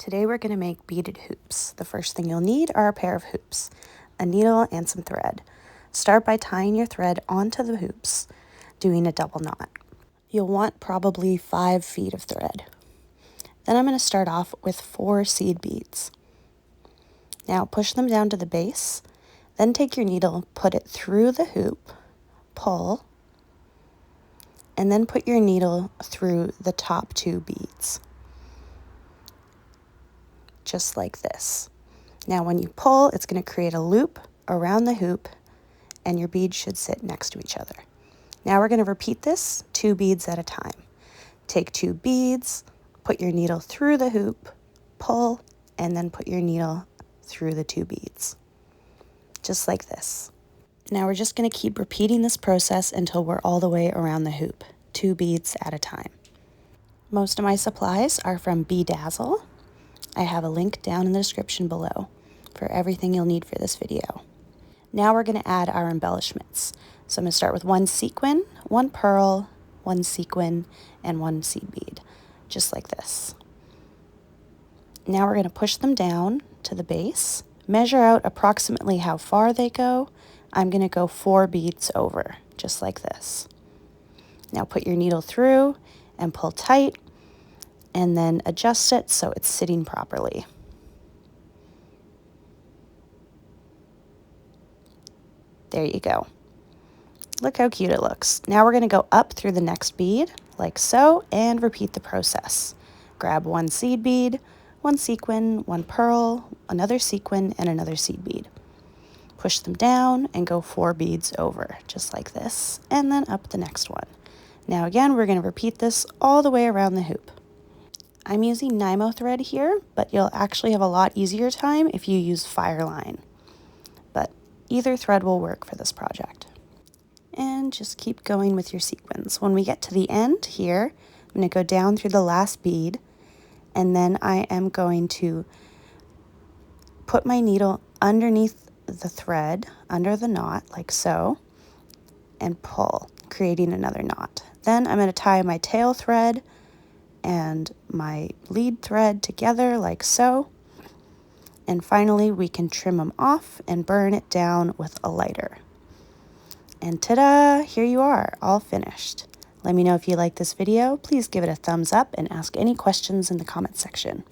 Today we're going to make beaded hoops. The first thing you'll need are a pair of hoops, a needle, and some thread. Start by tying your thread onto the hoops, doing a double knot. You'll want probably 5 feet of thread. Then I'm going to start off with 4 seed beads. Now push them down to the base, then take your needle, put it through the hoop, pull, and then put your needle through the top 2 beads. Just like this. Now when you pull, it's going to create a loop around the hoop and your beads should sit next to each other. Now we're going to repeat this 2 beads at a time. Take 2 beads, put your needle through the hoop, pull, and then put your needle through the 2 beads. Just like this. Now we're just going to keep repeating this process until we're all the way around the hoop, 2 beads at a time. Most of my supplies are from Bedazzle. I have a link down in the description below for everything you'll need for this video. Now we're going to add our embellishments. So I'm going to start with 1 sequin, 1 pearl, 1 sequin, and 1 seed bead, just like this. Now we're going to push them down to the base, measure out approximately how far they go. I'm going to go 4 beads over, just like this. Now put your needle through and pull tight, and then adjust it so it's sitting properly. There you go. Look how cute it looks. Now we're going to go up through the next bead, like so, and repeat the process. Grab 1 seed bead, 1 sequin, 1 pearl, another sequin, and another seed bead. Push them down and go 4 beads over, just like this, and then up the next one. Now again, we're going to repeat this all the way around the hoop. I'm using Nymo thread here, but you'll actually have a lot easier time if you use Fireline. But either thread will work for this project. And just keep going with your sequins. When we get to the end here, I'm going to go down through the last bead, and then I am going to put my needle underneath the thread, under the knot, like so, and pull, creating another knot. Then I'm going to tie my tail thread and my lead thread together like so. And finally, we can trim them off and burn it down with a lighter. And ta-da, here you are, all finished. Let me know if you like this video. Please give it a thumbs up and ask any questions in the comment section.